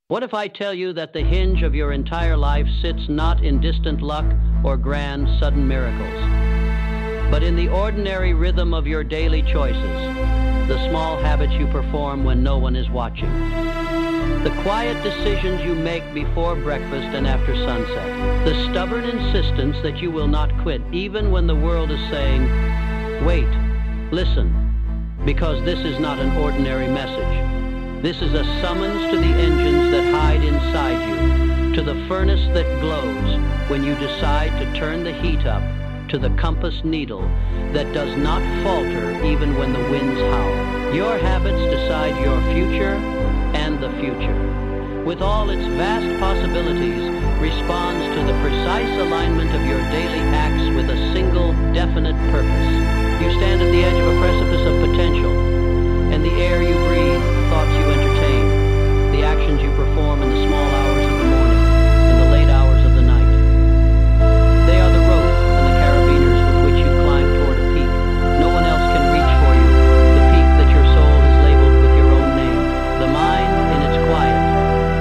What if I tell you that the hinge of your entire life sits not in distant luck or grand, sudden miracles, but in the ordinary rhythm of your daily choices, the small habits you perform when no one is watching, the quiet decisions you make before breakfast and after sunset, the stubborn insistence that you will not quit even when the world is saying, wait, listen, because this is not an ordinary message. This is a summons to the engines that hide inside you, to the furnace that glows when you decide to turn the heat up, to the compass needle that does not falter even when the winds howl. Your habits decide your future and the future. With all its vast possibilities, responds to the precise alignment of your daily acts with a single, definite purpose. You stand at the edge of a precipice of potential, and the air you breathe, the thoughts you entertain, the actions you perform in the small hours of the morning and the late hours of the night. They are the rope and the carabiners with which you climb toward a peak. No one else can reach for you, the peak that your soul has labeled with your own name. The mind, in its quiet,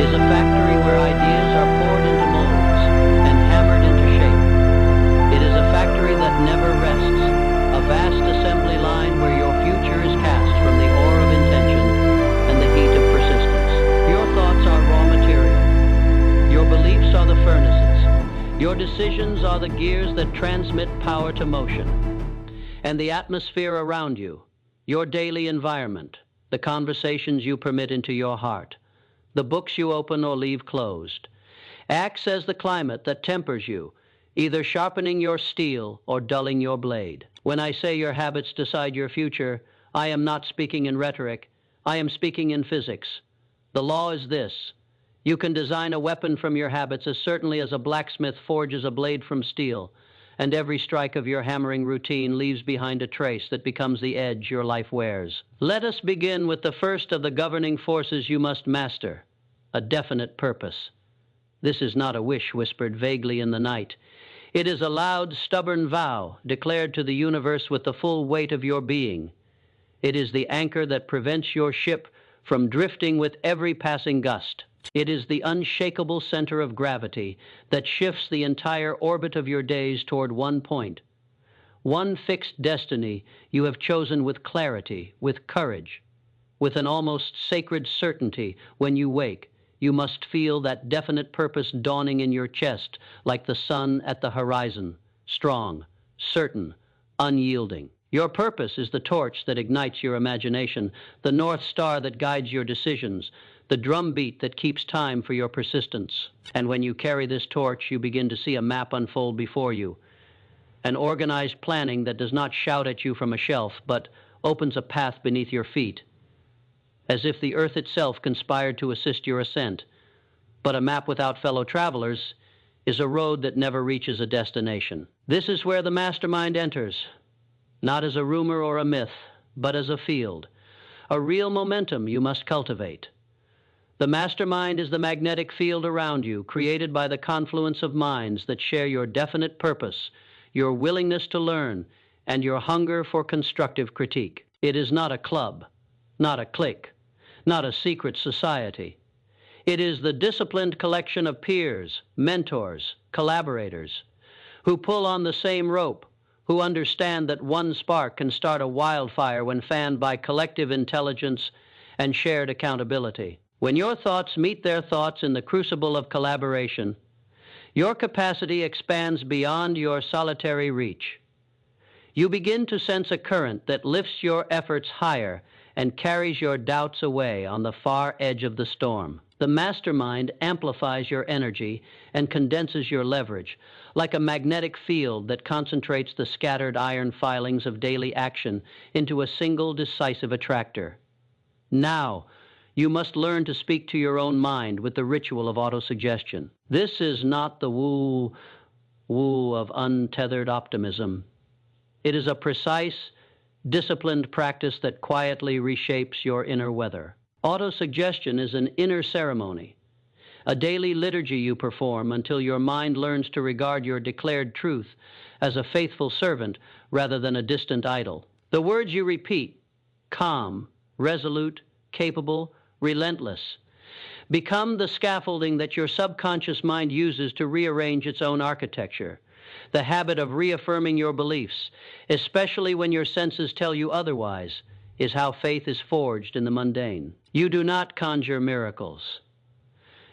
is a factory where ideas are poured into molds and hammered into shape. It is a factory that never rests, a vast assembly line where your future is cast from the ore of intention and the heat of persistence. Your thoughts are raw material. Your beliefs are the furnaces. Your decisions are the gears that transmit power to motion. And the atmosphere around you, your daily environment, the conversations you permit into your heart, the books you open or leave closed, acts as the climate that tempers you, either sharpening your steel or dulling your blade. When I say your habits decide your future, I am not speaking in rhetoric. I am speaking in physics. The law is this: you can design a weapon from your habits as certainly as a blacksmith forges a blade from steel, and every strike of your hammering routine leaves behind a trace that becomes the edge your life wears. Let us begin with the first of the governing forces you must master: a definite purpose. This is not a wish whispered vaguely in the night. It is a loud, stubborn vow declared to the universe with the full weight of your being. It is the anchor that prevents your ship from drifting with every passing gust. It is the unshakable center of gravity that shifts the entire orbit of your days toward one point. One fixed destiny you have chosen with clarity, with courage, with an almost sacred certainty. When you wake, you must feel that definite purpose dawning in your chest like the sun at the horizon, strong, certain, unyielding. Your purpose is the torch that ignites your imagination, the North Star that guides your decisions, the drumbeat that keeps time for your persistence. And when you carry this torch, you begin to see a map unfold before you, an organized planning that does not shout at you from a shelf, but opens a path beneath your feet, as if the earth itself conspired to assist your ascent. But a map without fellow travelers is a road that never reaches a destination. This is where the mastermind enters, not as a rumor or a myth, but as a field, a real momentum you must cultivate. The mastermind is the magnetic field around you, created by the confluence of minds that share your definite purpose, your willingness to learn, and your hunger for constructive critique. It is not a club, not a clique, not a secret society. It is the disciplined collection of peers, mentors, collaborators, who pull on the same rope, who understand that one spark can start a wildfire when fanned by collective intelligence and shared accountability. When your thoughts meet their thoughts in the crucible of collaboration, your capacity expands beyond your solitary reach. You begin to sense a current that lifts your efforts higher and carries your doubts away on the far edge of the storm. The mastermind amplifies your energy and condenses your leverage, like a magnetic field that concentrates the scattered iron filings of daily action into a single decisive attractor. Now, you must learn to speak to your own mind with the ritual of autosuggestion. This is not the woo-woo of untethered optimism. It is a precise, disciplined practice that quietly reshapes your inner weather. Autosuggestion is an inner ceremony, a daily liturgy you perform until your mind learns to regard your declared truth as a faithful servant rather than a distant idol. The words you repeat, calm, resolute, capable, relentless, Become the scaffolding that your subconscious mind uses to rearrange its own architecture. The habit of reaffirming your beliefs, especially when your senses tell you otherwise, is how faith is forged in the mundane. You do not conjure miracles.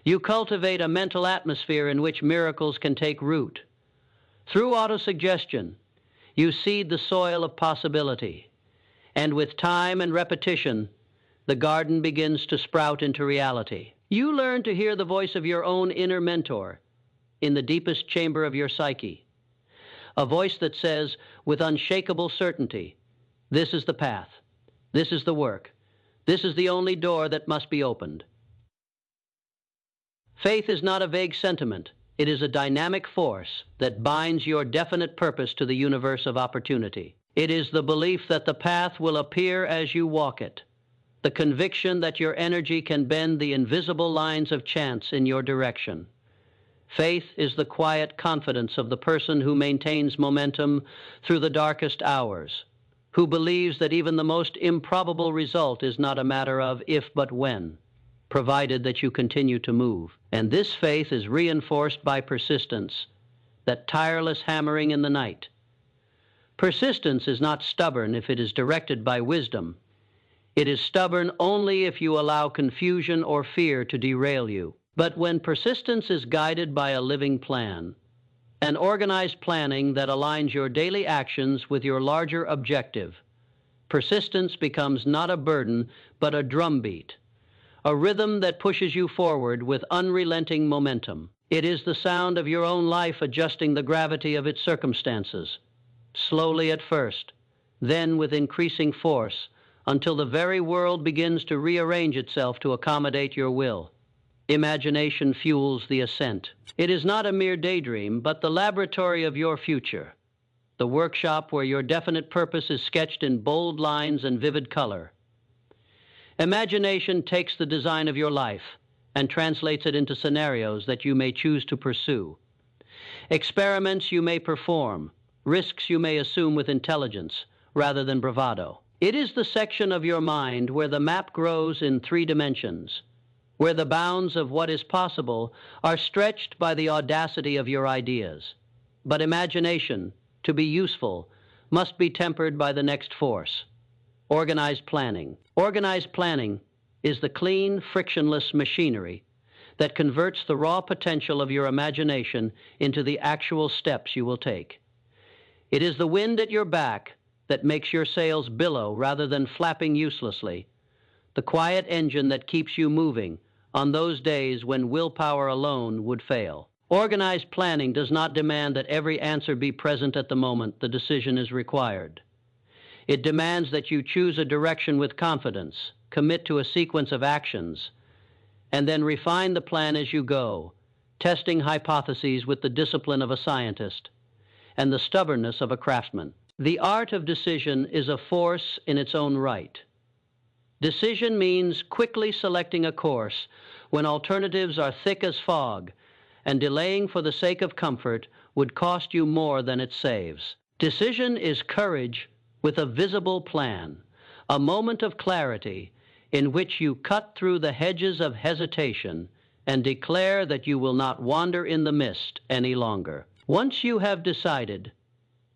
You cultivate a mental atmosphere in which miracles can take root. Through autosuggestion, you seed the soil of possibility, and with time and repetition, the garden begins to sprout into reality. You learn to hear the voice of your own inner mentor in the deepest chamber of your psyche, a voice that says with unshakable certainty, "This is the path, this is the work, this is the only door that must be opened." Faith is not a vague sentiment. It is a dynamic force that binds your definite purpose to the universe of opportunity. It is the belief that the path will appear as you walk it, the conviction that your energy can bend the invisible lines of chance in your direction. Faith is the quiet confidence of the person who maintains momentum through the darkest hours, who believes that even the most improbable result is not a matter of if but when, provided that you continue to move. And this faith is reinforced by persistence, that tireless hammering in the night. Persistence is not stubborn if it is directed by wisdom. It is stubborn only if you allow confusion or fear to derail you. But when persistence is guided by a living plan, an organized planning that aligns your daily actions with your larger objective, persistence becomes not a burden, but a drumbeat, a rhythm that pushes you forward with unrelenting momentum. It is the sound of your own life adjusting the gravity of its circumstances, slowly at first, then with increasing force, until the very world begins to rearrange itself to accommodate your will. Imagination fuels the ascent. It is not a mere daydream, but the laboratory of your future, the workshop where your definite purpose is sketched in bold lines and vivid color. Imagination takes the design of your life and translates it into scenarios that you may choose to pursue, experiments you may perform, risks you may assume with intelligence rather than bravado. It is the section of your mind where the map grows in 3 dimensions, where the bounds of what is possible are stretched by the audacity of your ideas. But imagination, to be useful, must be tempered by the next force: organized planning. Organized planning is the clean, frictionless machinery that converts the raw potential of your imagination into the actual steps you will take. It is the wind at your back that makes your sails billow rather than flapping uselessly, the quiet engine that keeps you moving on those days when willpower alone would fail. Organized planning does not demand that every answer be present at the moment the decision is required. It demands that you choose a direction with confidence, commit to a sequence of actions, and then refine the plan as you go, testing hypotheses with the discipline of a scientist and the stubbornness of a craftsman. The art of decision is a force in its own right. Decision means quickly selecting a course when alternatives are thick as fog, and delaying for the sake of comfort would cost you more than it saves. Decision is courage with a visible plan, a moment of clarity in which you cut through the hedges of hesitation and declare that you will not wander in the mist any longer. Once you have decided,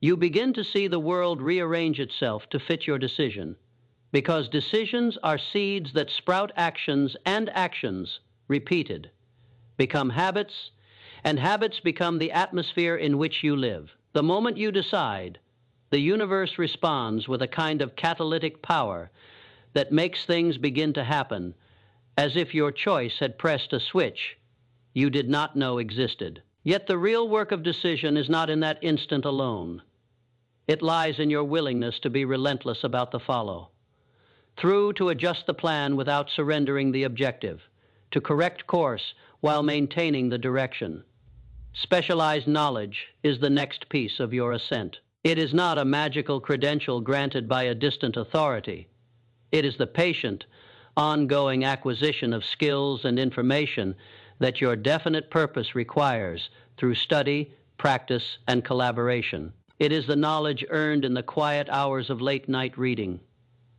you begin to see the world rearrange itself to fit your decision, because decisions are seeds that sprout actions, and actions, repeated, become habits, and habits become the atmosphere in which you live. The moment you decide, the universe responds with a kind of catalytic power that makes things begin to happen, as if your choice had pressed a switch you did not know existed. Yet the real work of decision is not in that instant alone. It lies in your willingness to be relentless about the follow, through to adjust the plan without surrendering the objective, to correct course while maintaining the direction. Specialized knowledge is the next piece of your ascent. It is not a magical credential granted by a distant authority. It is the patient, ongoing acquisition of skills and information that your definite purpose requires through study, practice, and collaboration. It is the knowledge earned in the quiet hours of late-night reading,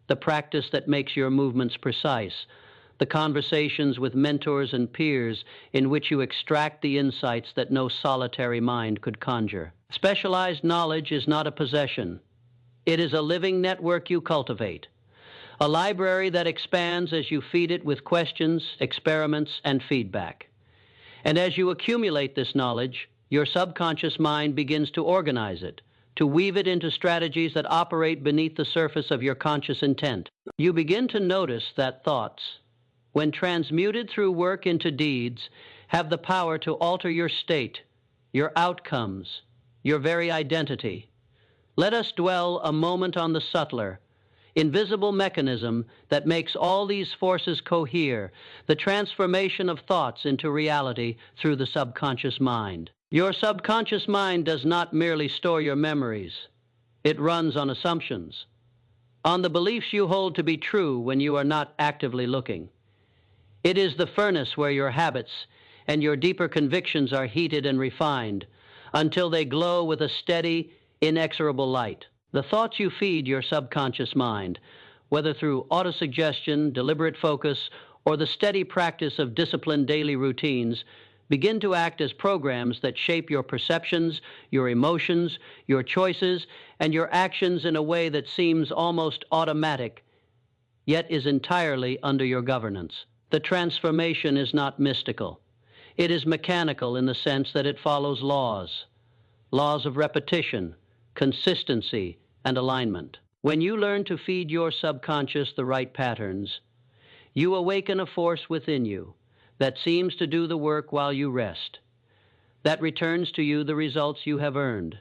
the practice that makes your movements precise, the conversations with mentors and peers in which you extract the insights that no solitary mind could conjure. Specialized knowledge is not a possession. It is a living network you cultivate, a library that expands as you feed it with questions, experiments, and feedback. And as you accumulate this knowledge, your subconscious mind begins to organize it, to weave it into strategies that operate beneath the surface of your conscious intent. You begin to notice that thoughts, when transmuted through work into deeds, have the power to alter your state, your outcomes, your very identity. Let us dwell a moment on the subtler, invisible mechanism that makes all these forces cohere, the transformation of thoughts into reality through the subconscious mind. Your subconscious mind does not merely store your memories. It runs on assumptions, on the beliefs you hold to be true when you are not actively looking. It is the furnace where your habits and your deeper convictions are heated and refined until they glow with a steady, inexorable light. The thoughts you feed your subconscious mind, whether through autosuggestion, deliberate focus, or the steady practice of disciplined daily routines, begin to act as programs that shape your perceptions, your emotions, your choices, and your actions in a way that seems almost automatic, yet is entirely under your governance. The transformation is not mystical. It is mechanical in the sense that it follows laws of repetition, consistency, and alignment. When you learn to feed your subconscious the right patterns, you awaken a force within you that seems to do the work while you rest, that returns to you the results you have earned,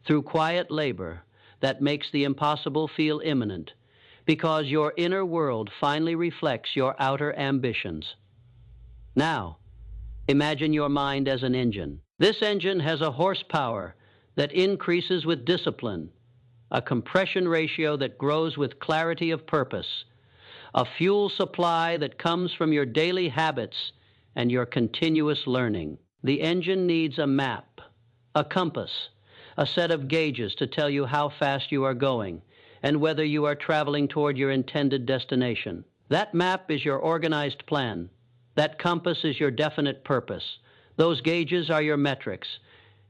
through quiet labor that makes the impossible feel imminent, because your inner world finally reflects your outer ambitions. Now, imagine your mind as an engine. This engine has a horsepower that increases with discipline, a compression ratio that grows with clarity of purpose, a fuel supply that comes from your daily habits and your continuous learning. The engine needs a map, a compass, a set of gauges to tell you how fast you are going and whether you are traveling toward your intended destination. That map is your organized plan. That compass is your definite purpose. Those gauges are your metrics,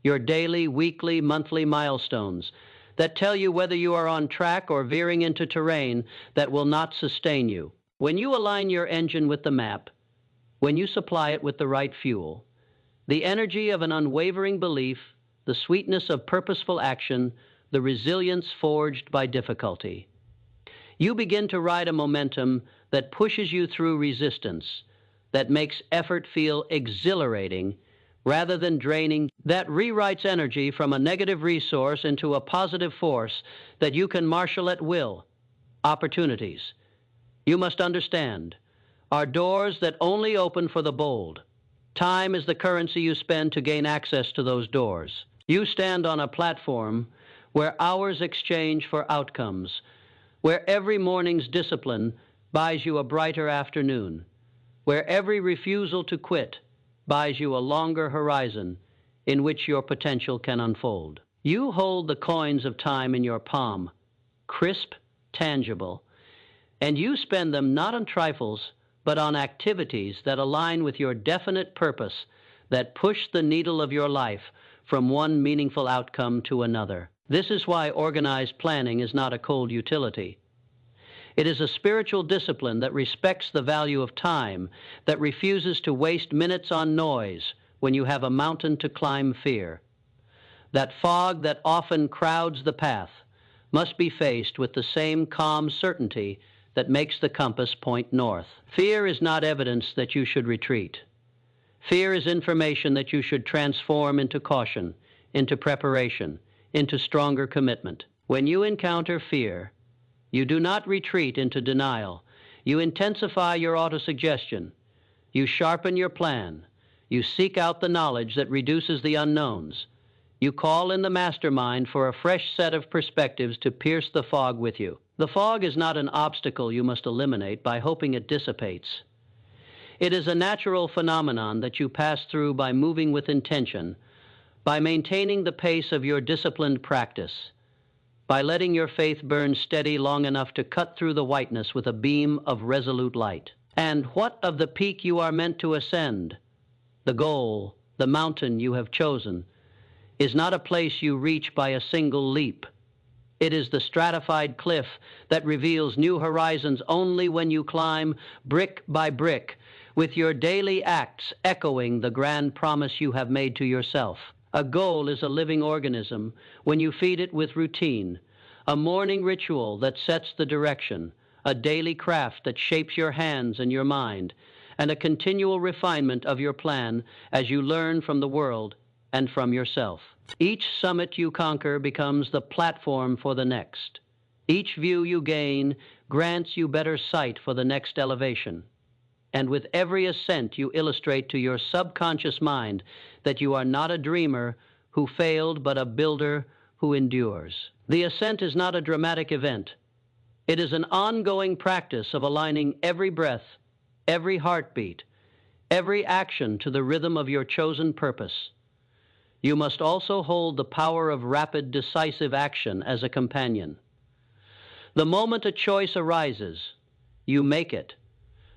your daily, weekly, monthly milestones that tell you whether you are on track or veering into terrain that will not sustain you. When you align your engine with the map, when you supply it with the right fuel, the energy of an unwavering belief, the sweetness of purposeful action, the resilience forged by difficulty, you begin to ride a momentum that pushes you through resistance, that makes effort feel exhilarating rather than draining, that rewrites energy from a negative resource into a positive force that you can marshal at will. Opportunities, you must understand, are doors that only open for the bold. Time is the currency you spend to gain access to those doors. You stand on a platform where hours exchange for outcomes, where every morning's discipline buys you a brighter afternoon, where every refusal to quit buys you a longer horizon in which your potential can unfold. You hold the coins of time in your palm, crisp, tangible, and you spend them not on trifles, but on activities that align with your definite purpose, that push the needle of your life from one meaningful outcome to another. This is why organized planning is not a cold utility. It is a spiritual discipline that respects the value of time, that refuses to waste minutes on noise when you have a mountain to climb fear. That fog that often crowds the path must be faced with the same calm certainty that makes the compass point north. Fear is not evidence that you should retreat. Fear is information that you should transform into caution, into preparation, into stronger commitment. When you encounter fear, you do not retreat into denial. You intensify your autosuggestion. You sharpen your plan. You seek out the knowledge that reduces the unknowns. You call in the mastermind for a fresh set of perspectives to pierce the fog with you. The fog is not an obstacle you must eliminate by hoping it dissipates. It is a natural phenomenon that you pass through by moving with intention, by maintaining the pace of your disciplined practice, by letting your faith burn steady long enough to cut through the whiteness with a beam of resolute light. And what of the peak you are meant to ascend? The goal, the mountain you have chosen, is not a place you reach by a single leap. It is the stratified cliff that reveals new horizons only when you climb brick by brick, with your daily acts echoing the grand promise you have made to yourself. A goal is a living organism when you feed it with routine, a morning ritual that sets the direction, a daily craft that shapes your hands and your mind, and a continual refinement of your plan as you learn from the world and from yourself. Each summit you conquer becomes the platform for the next. Each view you gain grants you better sight for the next elevation. And with every ascent you illustrate to your subconscious mind that you are not a dreamer who failed, but a builder who endures. The ascent is not a dramatic event. It is an ongoing practice of aligning every breath, every heartbeat, every action to the rhythm of your chosen purpose. You must also hold the power of rapid, decisive action as a companion. The moment a choice arises, you make it.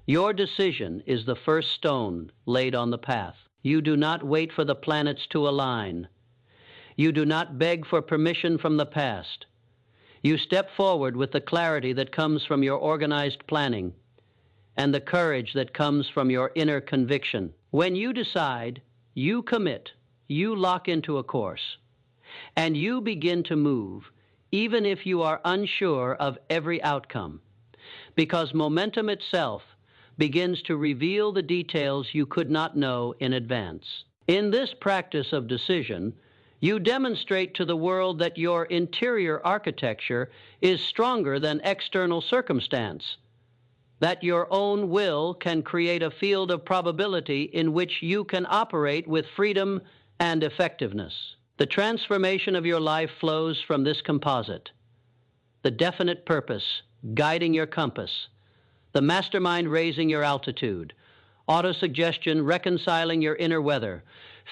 Your decision is the first stone laid on the path. You do not wait for the planets to align. You do not beg for permission from the past. You step forward with the clarity that comes from your organized planning and the courage that comes from your inner conviction. When you decide, you commit, you lock into a course, and you begin to move, even if you are unsure of every outcome, because momentum itself begins to reveal the details you could not know in advance. In this practice of decision, you demonstrate to the world that your interior architecture is stronger than external circumstance, that your own will can create a field of probability in which you can operate with freedom and effectiveness. The transformation of your life flows from this composite: the definite purpose guiding your compass, the mastermind raising your altitude, autosuggestion reconciling your inner weather,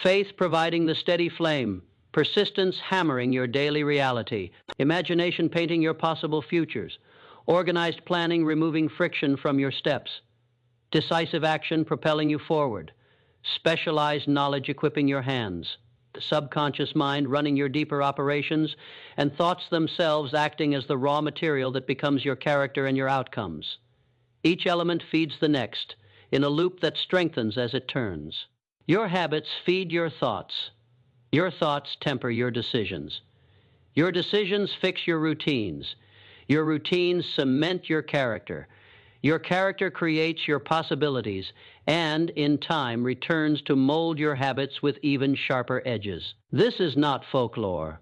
faith providing the steady flame, persistence hammering your daily reality, imagination painting your possible futures, organized planning removing friction from your steps, decisive action propelling you forward, specialized knowledge equipping your hands, the subconscious mind running your deeper operations, and thoughts themselves acting as the raw material that becomes your character and your outcomes. Each element feeds the next, in a loop that strengthens as it turns. Your habits feed your thoughts. Your thoughts temper your decisions. Your decisions fix your routines. Your routines cement your character. Your character creates your possibilities and, in time, returns to mold your habits with even sharper edges. This is not folklore.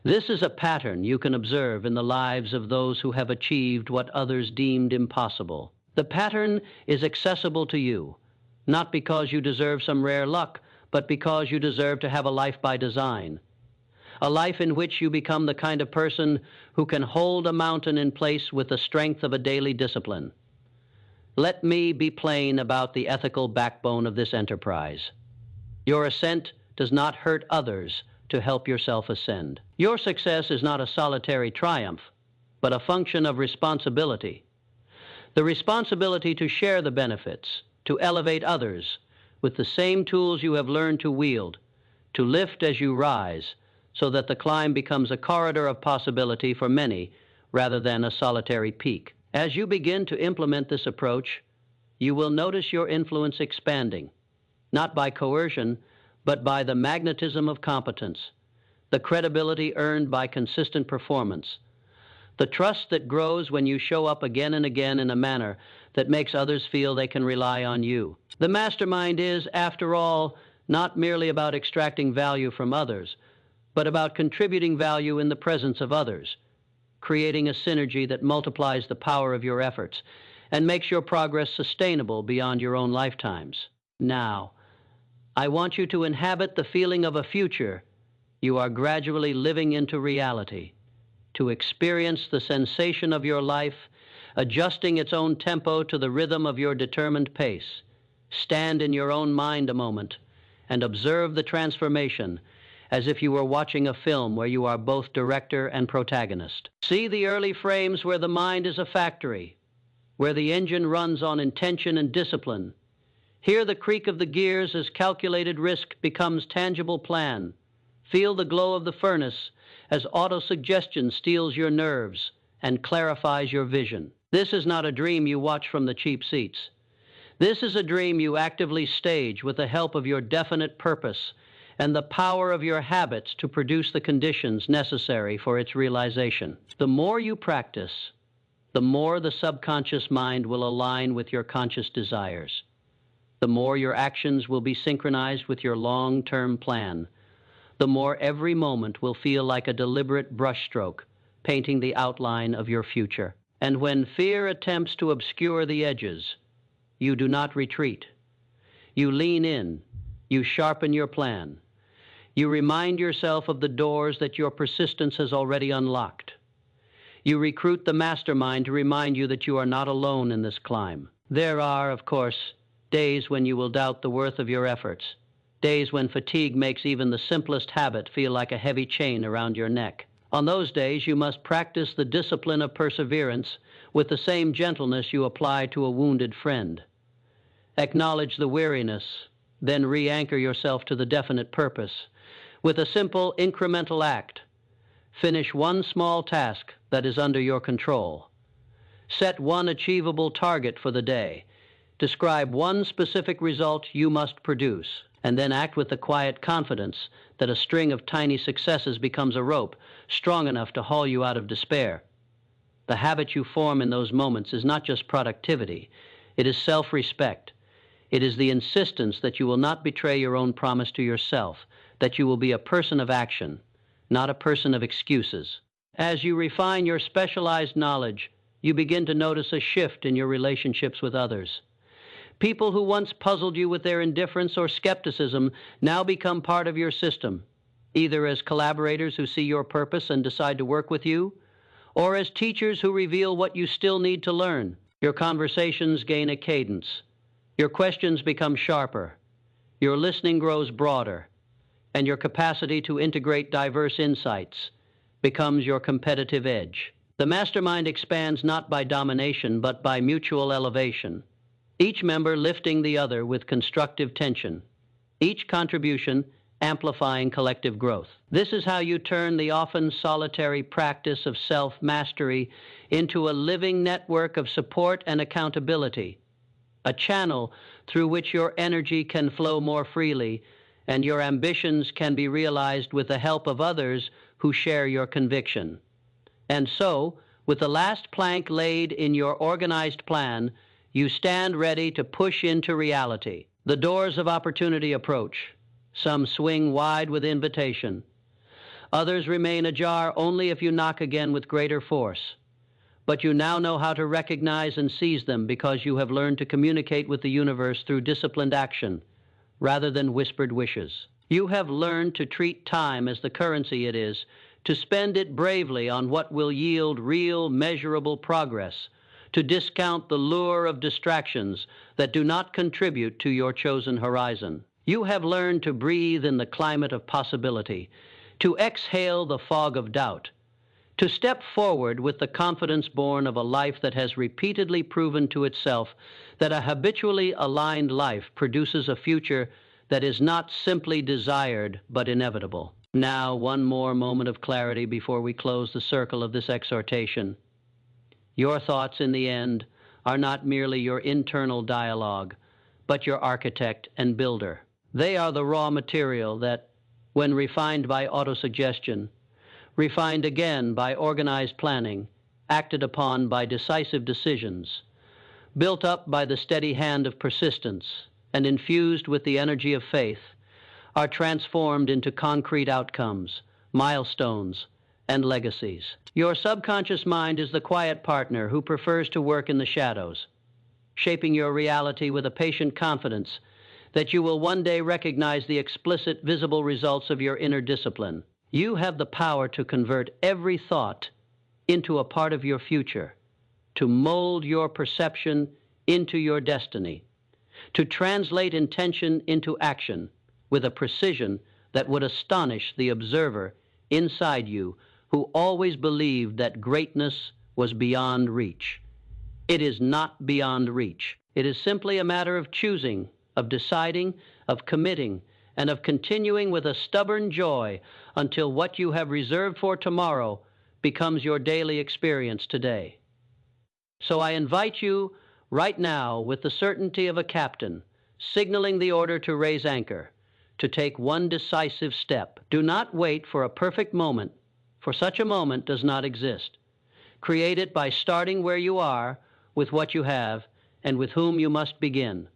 This is a pattern you can observe in the lives of those who have achieved what others deemed impossible. The pattern is accessible to you, not because you deserve some rare luck, but because you deserve to have a life by design. A life in which you become the kind of person who can hold a mountain in place with the strength of a daily discipline. Let me be plain about the ethical backbone of this enterprise. Your ascent does not hurt others to help yourself ascend. Your success is not a solitary triumph, but a function of responsibility. The responsibility to share the benefits, to elevate others with the same tools you have learned to wield, to lift as you rise, so that the climb becomes a corridor of possibility for many rather than a solitary peak. As you begin to implement this approach, you will notice your influence expanding, not by coercion, but by the magnetism of competence, the credibility earned by consistent performance, the trust that grows when you show up again and again in a manner that makes others feel they can rely on you. The mastermind is, after all, not merely about extracting value from others, but about contributing value in the presence of others, creating a synergy that multiplies the power of your efforts and makes your progress sustainable beyond your own lifetimes. Now, I want you to inhabit the feeling of a future you are gradually living into reality, to experience the sensation of your life, adjusting its own tempo to the rhythm of your determined pace. Stand in your own mind a moment and observe the transformation as if you were watching a film where you are both director and protagonist. See the early frames where the mind is a factory, where the engine runs on intention and discipline. Hear the creak of the gears as calculated risk becomes tangible plan. Feel the glow of the furnace as autosuggestion steals your nerves and clarifies your vision. This is not a dream you watch from the cheap seats. This is a dream you actively stage with the help of your definite purpose and the power of your habits to produce the conditions necessary for its realization. The more you practice, the more the subconscious mind will align with your conscious desires. The more your actions will be synchronized with your long-term plan. The more every moment will feel like a deliberate brushstroke, painting the outline of your future. And when fear attempts to obscure the edges, you do not retreat. You lean in, you sharpen your plan. You remind yourself of the doors that your persistence has already unlocked. You recruit the mastermind to remind you that you are not alone in this climb. There are, of course, days when you will doubt the worth of your efforts, days when fatigue makes even the simplest habit feel like a heavy chain around your neck. On those days, you must practice the discipline of perseverance with the same gentleness you apply to a wounded friend. Acknowledge the weariness, then re-anchor yourself to the definite purpose. With a simple incremental act, finish one small task that is under your control. Set one achievable target for the day. Describe one specific result you must produce, and then act with the quiet confidence that a string of tiny successes becomes a rope strong enough to haul you out of despair. The habit you form in those moments is not just productivity, it is self-respect. It is the insistence that you will not betray your own promise to yourself, that you will be a person of action, not a person of excuses. As you refine your specialized knowledge, you begin to notice a shift in your relationships with others. People who once puzzled you with their indifference or skepticism now become part of your system, either as collaborators who see your purpose and decide to work with you, or as teachers who reveal what you still need to learn. Your conversations gain a cadence. Your questions become sharper. Your listening grows broader, and your capacity to integrate diverse insights becomes your competitive edge. The mastermind expands not by domination, but by mutual elevation, each member lifting the other with constructive tension, each contribution amplifying collective growth. This is how you turn the often solitary practice of self-mastery into a living network of support and accountability, a channel through which your energy can flow more freely and your ambitions can be realized with the help of others who share your conviction. And so, with the last plank laid in your organized plan, you stand ready to push into reality. The doors of opportunity approach. Some swing wide with invitation. Others remain ajar only if you knock again with greater force. But you now know how to recognize and seize them because you have learned to communicate with the universe through disciplined action rather than whispered wishes. You have learned to treat time as the currency it is, to spend it bravely on what will yield real, measurable progress, to discount the lure of distractions that do not contribute to your chosen horizon. You have learned to breathe in the climate of possibility, to exhale the fog of doubt, to step forward with the confidence born of a life that has repeatedly proven to itself that a habitually aligned life produces a future that is not simply desired but inevitable. Now, one more moment of clarity before we close the circle of this exhortation. Your thoughts, in the end, are not merely your internal dialogue, but your architect and builder. They are the raw material that, when refined by autosuggestion, refined again by organized planning, acted upon by decisive decisions, built up by the steady hand of persistence, and infused with the energy of faith, are transformed into concrete outcomes, milestones, and legacies. Your subconscious mind is the quiet partner who prefers to work in the shadows, shaping your reality with a patient confidence that you will one day recognize the explicit, visible results of your inner discipline. You have the power to convert every thought into a part of your future, to mold your perception into your destiny, to translate intention into action with a precision that would astonish the observer inside you who always believed that greatness was beyond reach. It is not beyond reach. It is simply a matter of choosing, of deciding, of committing, and of continuing with a stubborn joy until what you have reserved for tomorrow becomes your daily experience today. So I invite you right now, with the certainty of a captain signaling the order to raise anchor, to take one decisive step. Do not wait for a perfect moment, for such a moment does not exist. Create it by starting where you are, with what you have, and with whom you must begin.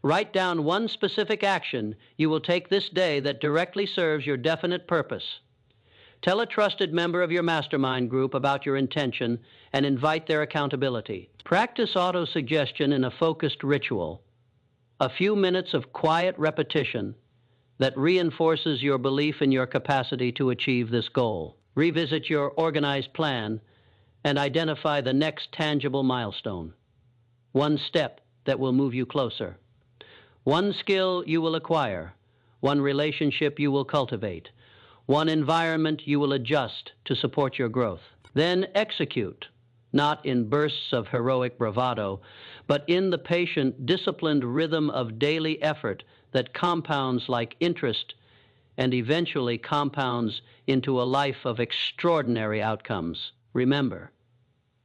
Write down one specific action you will take this day that directly serves your definite purpose. Tell a trusted member of your mastermind group about your intention and invite their accountability. Practice auto-suggestion in a focused ritual, a few minutes of quiet repetition that reinforces your belief in your capacity to achieve this goal. Revisit your organized plan and identify the next tangible milestone. One step that will move you closer. One skill you will acquire. One relationship you will cultivate. One environment you will adjust to support your growth. Then execute, not in bursts of heroic bravado, but in the patient, disciplined rhythm of daily effort that compounds like interest and eventually compounds into a life of extraordinary outcomes. Remember,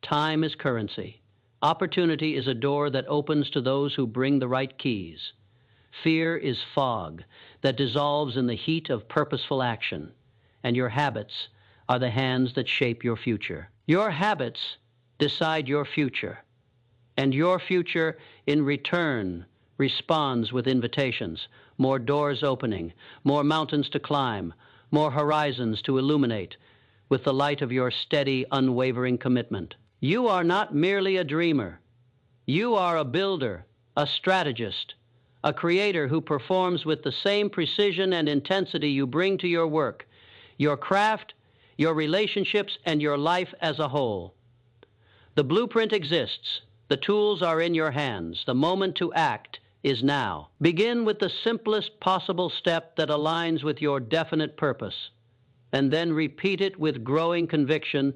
time is currency. Opportunity is a door that opens to those who bring the right keys. Fear is fog that dissolves in the heat of purposeful action, and your habits are the hands that shape your future. Your habits decide your future, and your future, in return, responds with invitations, more doors opening, more mountains to climb, more horizons to illuminate, with the light of your steady, unwavering commitment. You are not merely a dreamer. You are a builder, a strategist, a creator who performs with the same precision and intensity you bring to your work, your craft, your relationships, and your life as a whole. The blueprint exists. The tools are in your hands. The moment to act is now. Begin with the simplest possible step that aligns with your definite purpose, and then repeat it with growing conviction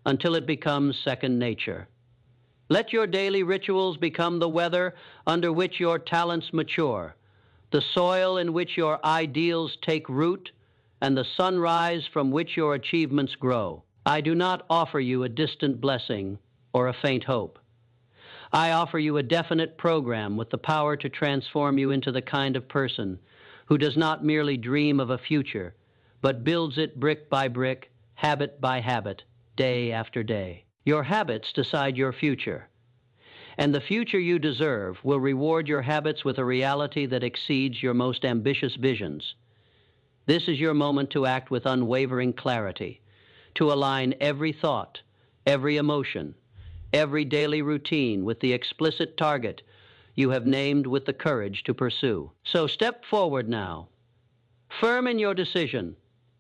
until it becomes second nature. Let your daily rituals become the weather under which your talents mature, the soil in which your ideals take root, and the sunrise from which your achievements grow. I do not offer you a distant blessing or a faint hope. I offer you a definite program with the power to transform you into the kind of person who does not merely dream of a future, but builds it brick by brick, habit by habit, day after day. Your habits decide your future, and the future you deserve will reward your habits with a reality that exceeds your most ambitious visions. This is your moment to act with unwavering clarity, to align every thought, every emotion, every daily routine with the explicit target you have named with the courage to pursue. So step forward now, firm in your decision,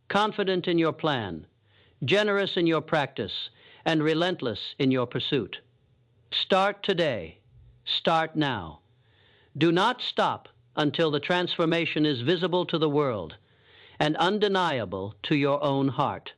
confident in your plan, generous in your practice, and relentless in your pursuit. Start today. Start now. Do not stop until the transformation is visible to the world and undeniable to your own heart.